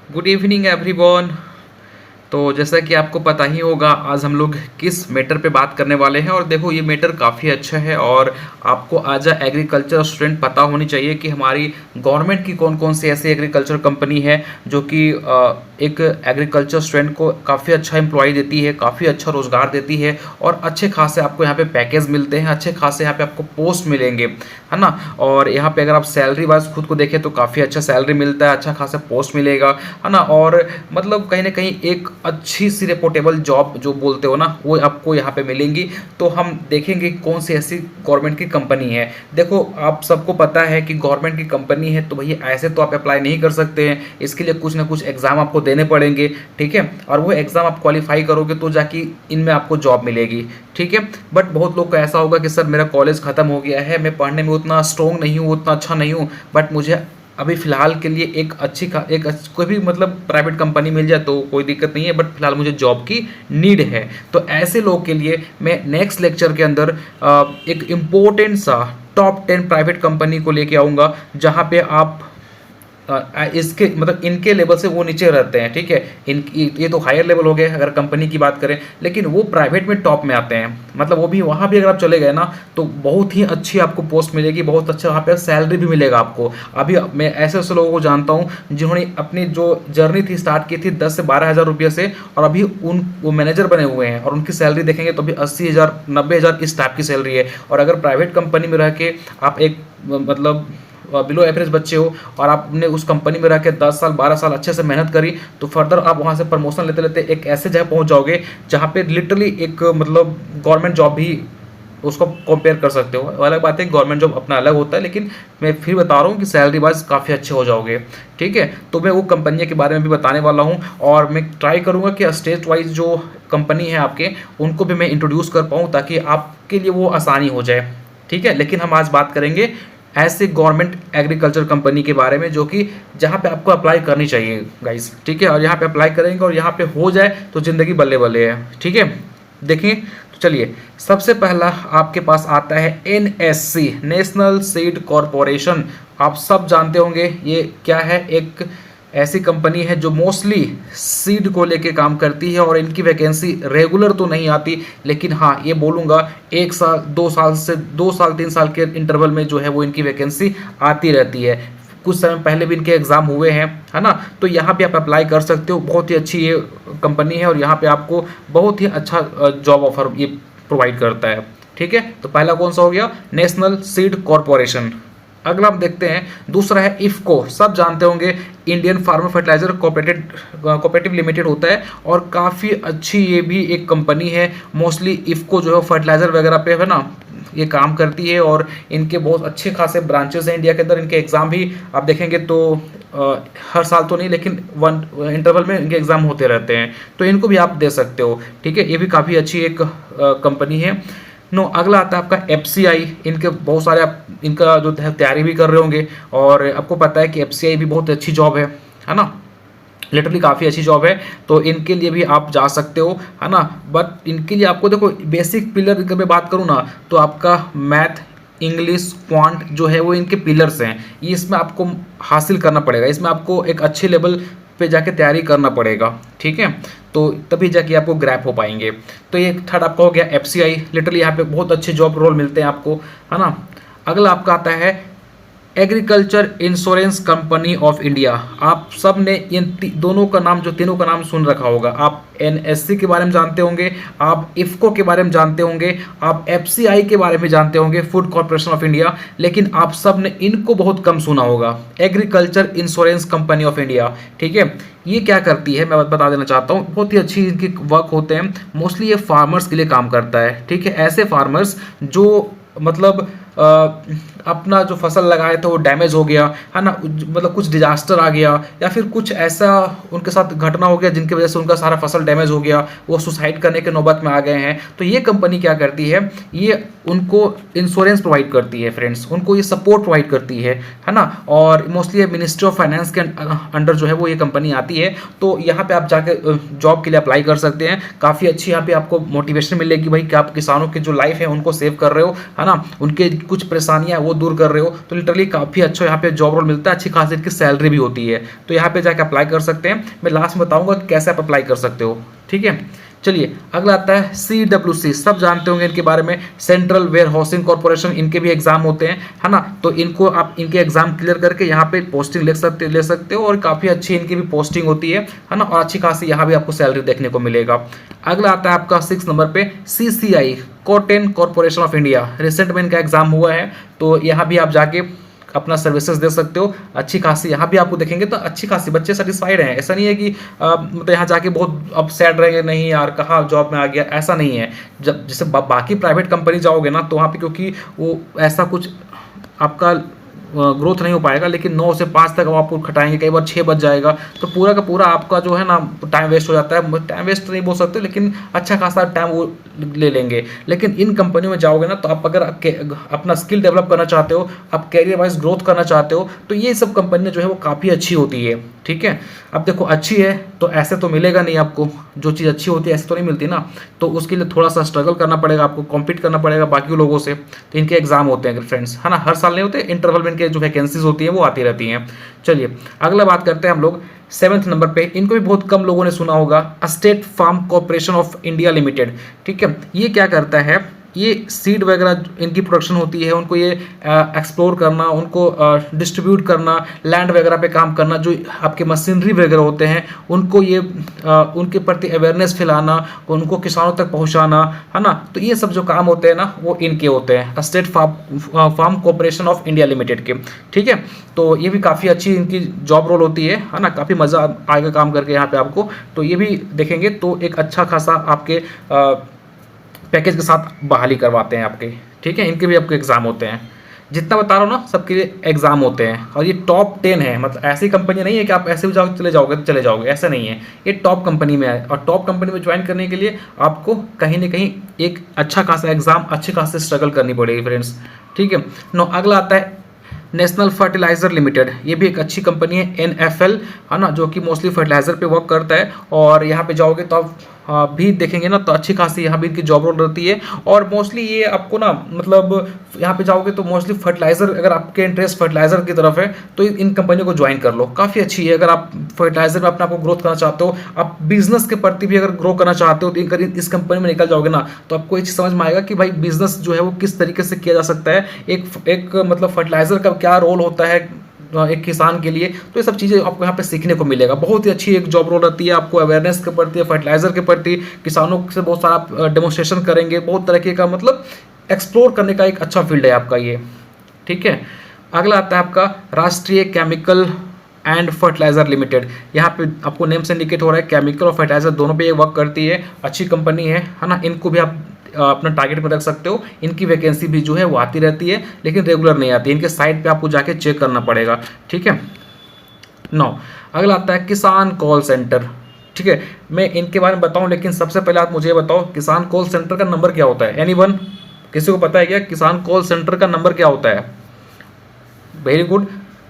Good evening everyone. तो जैसा कि आपको पता ही होगा आज हम लोग किस मैटर पे बात करने वाले हैं। और देखो ये मैटर काफ़ी अच्छा है और आपको आज एग्रीकल्चर स्टूडेंट पता होनी चाहिए कि हमारी गवर्नमेंट की कौन कौन सी ऐसी एग्रीकल्चर कंपनी है जो कि एक एग्रीकल्चर स्टूडेंट को काफ़ी अच्छा एम्प्लॉय देती है, काफ़ी अच्छा रोज़गार देती है और अच्छे खासे आपको यहाँ पे पैकेज मिलते हैं, अच्छे खासे यहाँ पे आपको पोस्ट मिलेंगे, है ना। और यहाँ पे अगर आप सैलरी वाइज खुद को देखें तो काफ़ी अच्छा सैलरी मिलता है, अच्छा खासा पोस्ट मिलेगा, है ना। और मतलब कहीं ना कहीं एक अच्छी सी रिपोर्टेबल जॉब जो बोलते हो ना वो आपको यहाँ पे मिलेंगी। तो हम देखेंगे कौन सी ऐसी गवर्नमेंट की कंपनी है। देखो आप सबको पता है कि गवर्नमेंट की कंपनी है तो भैया ऐसे तो आप अप्लाई नहीं कर सकते हैं, इसके लिए कुछ ना कुछ एग्ज़ाम आपको देने पड़ेंगे, ठीक है। और वो एग्ज़ाम आप क्वालिफाई करोगे तो जाके इनमें आपको जॉब मिलेगी, ठीक है। बट बहुत लोग को ऐसा होगा कि सर मेरा कॉलेज ख़त्म हो गया है, मैं पढ़ने में उतना स्ट्रॉन्ग नहीं हूँ, उतना अच्छा नहीं हूँ, बट मुझे अभी फ़िलहाल के लिए कोई भी मतलब प्राइवेट कंपनी मिल जाए तो कोई दिक्कत नहीं है, बट फिलहाल मुझे जॉब की नीड है। तो ऐसे लोग के लिए मैं नेक्स्ट लेक्चर के अंदर एक इम्पोर्टेंट सा टॉप 10 प्राइवेट कंपनी को लेके आऊँगा जहाँ पे आप इसके मतलब इनके लेवल से वो नीचे रहते हैं, ठीक है। ये तो हायर लेवल हो गए अगर कंपनी की बात करें, लेकिन वो प्राइवेट में टॉप में आते हैं। मतलब वो भी वहाँ भी अगर आप चले गए ना तो बहुत ही अच्छी आपको पोस्ट मिलेगी, बहुत अच्छा वहाँ पे सैलरी भी मिलेगा आपको। अभी मैं ऐसे ऐसे लोगों को जानता हूँ जिन्होंने अपनी जो जर्नी थी स्टार्ट की थी 10 से 12 हज़ार रुपये से, और अभी वो मैनेजर बने हुए हैं और उनकी सैलरी देखेंगे तो अभी 80 हज़ार 90 हज़ार इस टाइप की सैलरी है। और अगर प्राइवेट कंपनी में रह के आप एक मतलब बिलो एवरेज बच्चे हो और आपने उस कंपनी में रह के 10 साल 12 साल अच्छे से मेहनत करी तो फर्दर आप वहाँ से प्रमोशन लेते लेते एक ऐसे जगह पहुँच जाओगे जहाँ पे लिटरली एक मतलब गवर्नमेंट जॉब भी उसको कंपेयर कर सकते हो। अलग बात है गवर्नमेंट जॉब अपना अलग होता है, लेकिन मैं फिर बता रहा हूँ कि सैलरी वाइज काफ़ी अच्छे हो जाओगे, ठीक है। तो मैं वो कंपनी के बारे में भी बताने वाला हूँ और मैं ट्राई करूँगा कि स्टेट वाइज जो कंपनी है आपके उनको भी मैं इंट्रोड्यूस कर पाऊँ ताकि आपके लिए वो आसानी हो जाए, ठीक है। लेकिन हम आज बात करेंगे ऐसे गवर्नमेंट एग्रीकल्चर कंपनी के बारे में जो कि जहाँ पे आपको अप्लाई करनी चाहिए गाइस, ठीक है। और यहाँ पे अप्लाई करेंगे और यहाँ पे हो जाए तो ज़िंदगी बल्ले बल्ले है, ठीक है। देखिए तो चलिए सबसे पहला आपके पास आता है NSC, नेशनल सीड कॉरपोरेशन। आप सब जानते होंगे ये क्या है, एक ऐसी कंपनी है जो मोस्टली सीड को लेके काम करती है और इनकी वैकेंसी रेगुलर तो नहीं आती, लेकिन हाँ ये बोलूँगा 1 साल 2 साल से 2 साल 3 साल के इंटरवल में जो है वो इनकी वैकेंसी आती रहती है। कुछ समय पहले भी इनके एग्ज़ाम हुए हैं, है ना। तो यहाँ पे आप अप्लाई कर सकते हो, बहुत ही अच्छी ये कंपनी है और यहाँ पे आपको बहुत ही अच्छा जॉब ऑफर ये प्रोवाइड करता है, ठीक है। तो पहला कौन सा हो गया, नेशनल सीड कॉरपोरेशन। अगला हम देखते हैं, दूसरा है इफ़को। सब जानते होंगे Indian farmer fertiliser cooperative limited होता है और काफ़ी अच्छी ये भी एक कंपनी है। मोस्टली इफ़को जो है फर्टिलाइज़र वगैरह पे है ना ये काम करती है और इनके बहुत अच्छे खासे ब्रांचेस हैं इंडिया के अंदर। इनके एग्ज़ाम भी आप देखेंगे तो हर साल तो नहीं लेकिन वन इंटरवल में इनके एग्ज़ाम होते रहते हैं, तो इनको भी आप दे सकते हो, ठीक है। ये भी काफ़ी अच्छी एक कंपनी है। नो अगला आता है आपका FCI। इनके बहुत सारे आप इनका जो है तैयारी भी कर रहे होंगे और आपको पता है कि FCI भी बहुत अच्छी जॉब है ना। लिटरली काफ़ी अच्छी जॉब है, तो इनके लिए भी आप जा सकते हो, है ना। बट इनके लिए आपको देखो बेसिक पिलर अगर मैं बात करूँ ना तो आपका मैथ इंग्लिश क्वांट जो है वो इनके पिलर्स हैं, ये इसमें आपको हासिल करना पड़ेगा, इसमें आपको एक अच्छे लेवल पे जाके तैयारी करना पड़ेगा, ठीक है। तो तभी जाके आपको ग्रैप हो पाएंगे। तो ये थर्ड आपका हो गया FCI। लिटरली यहाँ पे बहुत अच्छे जॉब रोल मिलते हैं आपको, है ना। अगला आपका आता है agriculture insurance company of India. आप सब ने इन दोनों का नाम जो तीनों का नाम सुन रखा होगा। आप NSC के बारे में जानते होंगे, आप इफ़को के बारे में जानते होंगे, आप FCI के बारे में जानते होंगे, फूड कॉर्पोरेशन ऑफ इंडिया, लेकिन आप सब ने इनको बहुत कम सुना होगा, agriculture insurance company of India, ठीक है। ये क्या करती है मैं बता देना चाहता हूँ, बहुत ही अच्छी इनकी वर्क होते हैं। मोस्टली ये फार्मर्स के लिए काम करता है, ठीक है। ऐसे फार्मर्स जो मतलब अपना जो फसल लगाए थे वो डैमेज हो गया, है ना, मतलब कुछ डिजास्टर आ गया या फिर कुछ ऐसा उनके साथ घटना हो गया जिनकी वजह से उनका सारा फसल डैमेज हो गया, वो सुसाइड करने के नौबत में आ गए हैं। तो ये कंपनी क्या करती है, ये उनको इंश्योरेंस प्रोवाइड करती है फ्रेंड्स, उनको ये सपोर्ट प्रोवाइड करती है ना। और मोस्टली ये मिनिस्ट्री ऑफ फाइनेंस के अंडर जो है वो ये कंपनी आती है। तो यहाँ पे आप जाके जॉब के लिए अप्लाई कर सकते हैं। काफ़ी अच्छी यहाँ पे आपको मोटिवेशन मिलेगी भाई कि आप किसानों की जो लाइफ है उनको सेव कर रहे हो, है ना। उनके कुछ परेशानियाँ वो वो दूर कर रहे हो, तो लिटरली काफ़ी अच्छा यहाँ पे जॉब रोल मिलता है, अच्छी खासी इनकी सैलरी भी होती है। तो यहाँ पे जाके अप्लाई कर सकते हैं। मैं लास्ट में बताऊंगा कि कैसे आप अप्लाई कर सकते हो, ठीक है। चलिए अगला आता है CWC, सब जानते होंगे इनके बारे में, सेंट्रल वेयर हाउसिंग कॉर्पोरेशन, इनके भी एग्जाम होते हैं, है ना। तो इनको आप इनके एग्जाम क्लियर करके यहाँ पे पोस्टिंग ले सकते हो और काफ़ी अच्छी इनकी भी पोस्टिंग होती है ना, और अच्छी खासी यहाँ भी आपको सैलरी देखने को मिलेगा। अगला आता है आपका 6 नंबर पे CCI, cotton corporation of India, recent में इनका एग्जाम हुआ है, तो यहाँ भी आप जाके अपना सर्विसेज दे सकते हो। अच्छी खासी यहाँ भी आपको देखेंगे तो अच्छी खासी बच्चे सेटिस्फाइड हैं, ऐसा नहीं है कि मतलब यहाँ जाके बहुत अब सैड रहेंगे, नहीं यार कहाँ जॉब में आ गया, ऐसा नहीं है। जब जैसे बाकी प्राइवेट कंपनी जाओगे ना, तो वहाँ पे क्योंकि वो ऐसा कुछ आपका ग्रोथ नहीं हो पाएगा, लेकिन 9 से 5 तक आपको खटाएंगे, कई बार 6 बज जाएगा, तो पूरा का पूरा आपका जो है ना टाइम वेस्ट हो जाता है। टाइम वेस्ट नहीं बोल सकते, लेकिन अच्छा खासा टाइम वो ले लेंगे। लेकिन इन कंपनियों में जाओगे ना, तो आप अगर अपना स्किल डेवलप करना चाहते हो, आप कैरियर वाइज ग्रोथ करना चाहते हो, तो ये सब कंपनियां जो है वो काफ़ी अच्छी होती है, ठीक है। अब देखो अच्छी है तो ऐसे तो मिलेगा नहीं आपको, जो चीज़ अच्छी होती है ऐसे तो नहीं मिलती ना, तो उसके लिए थोड़ा सा स्ट्रगल करना पड़ेगा, आपको कॉम्पीट करना पड़ेगा बाकी लोगों से। तो इनके एग्जाम होते हैं फ्रेंड्स, है ना, हर साल नहीं होते, इंटरवल में इनके जो वैकेंसीज होती है वो आती रहती हैं। चलिए अगला बात करते हैं हम लोग 7th नंबर पे, इनको भी बहुत कम लोगों ने सुना होगा, state farm corporation of India limited, ठीक है। ये क्या करता है, ये सीड वगैरह इनकी प्रोडक्शन होती है, उनको ये एक्सप्लोर करना, उनको डिस्ट्रीब्यूट करना, लैंड वगैरह पे काम करना, जो आपके मशीनरी वगैरह होते हैं उनको ये उनके प्रति अवेयरनेस फैलाना, उनको किसानों तक पहुंचाना, है ना। तो ये सब जो काम होते हैं ना वो इनके होते हैं, state farm corporation of India limited के, ठीक है। तो ये भी काफ़ी अच्छी इनकी जॉब रोल होती है ना, काफ़ी मज़ा आएगा काम करके यहाँ पे आपको। तो ये भी देखेंगे तो एक अच्छा खासा आपके पैकेज के साथ बहाली करवाते हैं आपके, ठीक है। इनके भी आपके एग्ज़ाम होते हैं, जितना बता रहा हूँ ना सबके लिए एग्ज़ाम होते हैं, और ये टॉप 10 है। मतलब ऐसी कंपनी नहीं है कि आप ऐसे भी चले जाओगे, ऐसा नहीं है, ये टॉप कंपनी में है। और टॉप कंपनी में ज्वाइन करने के लिए आपको कहीं ना कहीं एक अच्छा खासा एग्ज़ाम, अच्छे खासे स्ट्रगल करनी पड़ेगी फ्रेंड्स, ठीक है। नो अगला आता है नेशनल फर्टिलाइज़र लिमिटेड, ये भी एक अच्छी कंपनी है, NFL, है ना, जो कि मोस्टली फर्टिलाइज़र पे वर्क करता है। और यहाँ पे जाओगे तो आप भी देखेंगे ना तो अच्छी खासी यहाँ भी इनकी जॉब रोल रहती है। और मोस्टली ये आपको ना मतलब यहाँ पे जाओगे तो मोस्टली फर्टिलाइज़र, अगर आपके इंटरेस्ट फर्टिलाइज़र की तरफ है तो इन कंपनियों को ज्वाइन कर लो, काफ़ी अच्छी है। अगर आप फर्टिलाइज़र में अपने आप को ग्रोथ करना चाहते हो, आप बिजनेस के प्रति भी अगर ग्रो करना चाहते हो, तो अगर इस कंपनी में निकल जाओगे ना, तो आपको एक चीज़ समझ में आएगा कि भाई बिजनेस जो है वो किस तरीके से किया जा सकता है, एक मतलब फर्टिलाइज़र का क्या रोल होता है एक किसान के लिए। तो ये सब चीज़ें आपको यहाँ पे सीखने को मिलेगा। बहुत ही अच्छी एक जॉब रोल रहती है, आपको अवेयरनेस के प्रति, फर्टिलाइजर के प्रति, किसानों से बहुत सारा डेमोन्स्ट्रेशन करेंगे, बहुत तरीके का मतलब एक्सप्लोर करने का एक अच्छा फील्ड है आपका ये, ठीक है। अगला आता है आपका राष्ट्रीय केमिकल एंड फर्टिलाइजर लिमिटेड, यहाँ पे आपको नेम से इंडिकेट हो रहा है, केमिकल और फर्टिलाइजर दोनों पे ये वर्क करती है, अच्छी कंपनी है ना। इनको भी आप अपना टारगेट में रख सकते हो। इनकी वैकेंसी भी जो है वो आती रहती है, लेकिन रेगुलर नहीं आती, इनके साइट पे आपको जाके चेक करना पड़ेगा, ठीक है। 9 अगला आता है किसान कॉल सेंटर, ठीक है। मैं इनके बारे में बताऊं, लेकिन सबसे पहले आप मुझे बताओ किसान कॉल सेंटर का नंबर क्या होता है। एनीवन, किसी को पता है क्या किसान कॉल सेंटर का नंबर क्या होता है? वेरी गुड,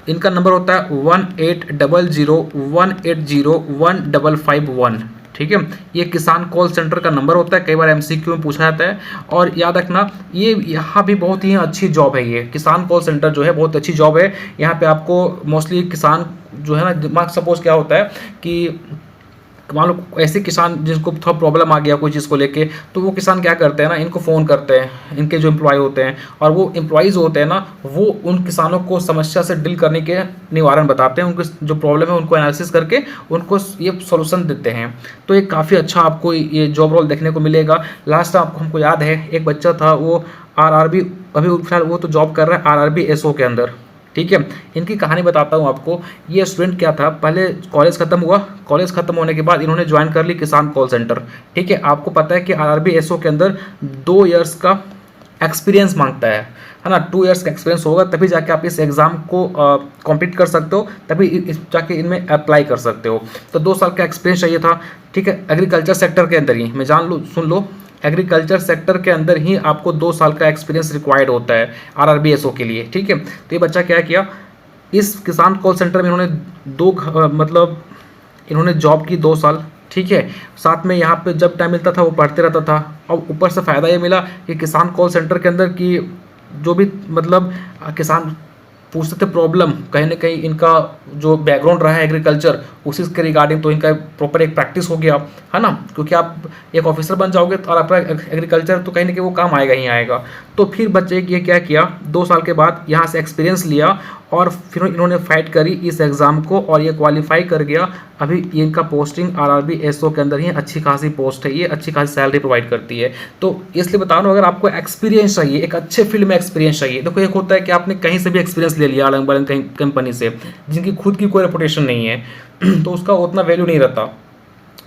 इनका नंबर होता है 180018015551, ठीक है। ये किसान कॉल सेंटर का नंबर होता है, कई बार MCQ में पूछा जाता है। और याद रखना ये यहाँ भी बहुत ही अच्छी जॉब है, ये किसान कॉल सेंटर जो है बहुत अच्छी जॉब है। यहाँ पे आपको मोस्टली किसान जो है ना, दिमाग सपोज क्या होता है कि मान लो ऐसे किसान जिनको थोड़ा प्रॉब्लम आ गया कोई चीज़ को लेके, तो वो किसान क्या करते हैं ना, इनको फ़ोन करते हैं, इनके जो एम्प्लॉय होते हैं, और वो एम्प्लॉयज़ होते हैं ना, वो उन किसानों को समस्या से डील करने के निवारण बताते हैं, उनकी जो प्रॉब्लम है उनको एनालिसिस करके उनको ये सोल्यूशन देते हैं। तो ये काफ़ी अच्छा आपको ये जॉब रोल देखने को मिलेगा। लास्ट आपको हमको याद है एक बच्चा था, वो RRB, अभी फिलहाल वो तो जॉब कर रहा है RRB SO के अंदर, ठीक है। इनकी कहानी बताता हूँ आपको। ये स्टूडेंट क्या था, पहले कॉलेज खत्म हुआ, कॉलेज खत्म होने के बाद इन्होंने ज्वाइन कर ली किसान कॉल सेंटर, ठीक है। आपको पता है कि RRB SO के अंदर 2 इयर्स का एक्सपीरियंस मांगता है ना। 2 इयर्स का एक्सपीरियंस होगा तभी जाके आप इस एग्ज़ाम को कंप्लीट कर सकते हो, तभी जाके इनमें अप्लाई कर सकते हो। तो 2 साल का एक्सपीरियंस चाहिए था, ठीक है। एग्रीकल्चर सेक्टर के अंदर ही, मैं सुन लो, एग्रीकल्चर सेक्टर के अंदर ही आपको 2 साल का एक्सपीरियंस रिक्वायर्ड होता है RRB SO के लिए, ठीक है। तो ये बच्चा क्या किया, इस किसान कॉल सेंटर में इन्होंने इन्होंने जॉब की 2 साल, ठीक है। साथ में यहाँ पे जब टाइम मिलता था वो पढ़ते रहता था, और ऊपर से फ़ायदा ये मिला कि किसान कॉल सेंटर के अंदर की जो भी मतलब किसान पूछते थे प्रॉब्लम, कहीं ना कहीं इनका जो बैकग्राउंड रहा है एग्रीकल्चर उसी के रिगार्डिंग, तो इनका प्रॉपर एक प्रैक्टिस हो गया है ना, क्योंकि आप एक ऑफिसर बन जाओगे तो और आपका एग्रीकल्चर तो कहीं ना कहीं वो काम आएगा ही आएगा। तो फिर बच्चे ये क्या किया, 2 साल के बाद यहाँ से एक्सपीरियंस लिया और फिर इन्होंने फाइट करी इस एग्ज़ाम को और ये क्वालिफाई कर गया। अभी इनका पोस्टिंग आरआरबी एसओ के अंदर ही अच्छी खासी पोस्ट है, ये अच्छी खासी सैलरी प्रोवाइड करती है। तो इसलिए बता रहा हूँ, अगर आपको एक्सपीरियंस चाहिए, एक अच्छे फील्ड में एक्सपीरियंस चाहिए, देखो एक होता है कि आपने कहीं से भी एक्सपीरियंस ले लिया अलग अलग कहीं कंपनी से जिनकी खुद की कोई रेपुटेशन नहीं है तो उसका उतना वैल्यू नहीं रहता।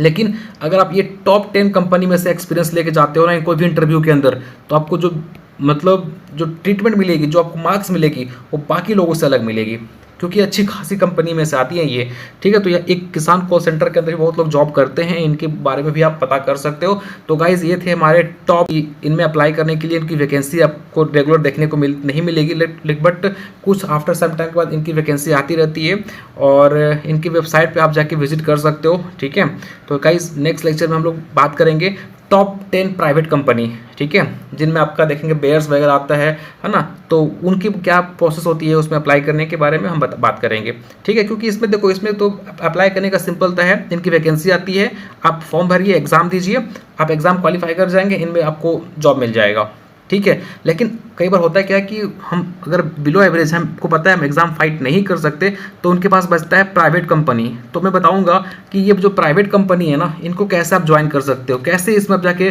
लेकिन अगर आप ये टॉप 10 कंपनी में से एक्सपीरियंस लेके जाते हो ना कोई भी इंटरव्यू के अंदर, तो आपको जो मतलब जो ट्रीटमेंट मिलेगी, जो आपको मार्क्स मिलेगी, वो बाकी लोगों से अलग मिलेगी, क्योंकि अच्छी खासी कंपनी में से आती हैं ये। ठीक है, तो ये एक किसान कॉल सेंटर के अंदर भी बहुत लोग जॉब करते हैं, इनके बारे में भी आप पता कर सकते हो। तो गाइज ये थे हमारे टॉप, इनमें अप्लाई करने के लिए इनकी वैकेंसी आपको रेगुलर देखने को नहीं मिलेगी, बट कुछ आफ्टर सम टाइम के बाद इनकी वैकेंसी आती रहती है और इनकी वेबसाइट पर आप जाके विजिट कर सकते हो। ठीक है, तो गाइज नेक्स्ट लेक्चर में हम लोग बात करेंगे टॉप 10 प्राइवेट कंपनी, ठीक है, जिनमें आपका देखेंगे बेयर्स वगैरह आता है ना, तो उनकी क्या प्रोसेस होती है उसमें अप्लाई करने के बारे में हम बात करेंगे। ठीक है, क्योंकि इसमें देखो, इसमें तो अप्लाई करने का सिंपल है, इनकी वैकेंसी आती है, आप फॉर्म भरिए, एग्जाम दीजिए, आप एग्जाम क्वालिफाई कर जाएंगे, इनमें आपको जॉब मिल जाएगा। ठीक है, लेकिन कई बार होता है क्या कि हम अगर बिलो एवरेज, हमको पता है हम एग्ज़ाम फाइट नहीं कर सकते, तो उनके पास बचता है प्राइवेट कंपनी। तो मैं बताऊंगा कि ये जो प्राइवेट कंपनी है ना, इनको कैसे आप ज्वाइन कर सकते हो, कैसे इसमें आप जाके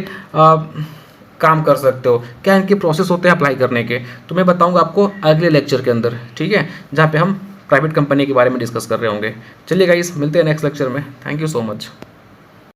काम कर सकते हो, क्या इनके प्रोसेस होते हैं अप्लाई करने के, तो मैं बताऊंगा आपको अगले लेक्चर के अंदर। ठीक है, जहाँ पे हम प्राइवेट कंपनी के बारे में डिस्कस कर रहे होंगे। चलिए गाइस, मिलते हैं नेक्स्ट लेक्चर में। Thank you so much.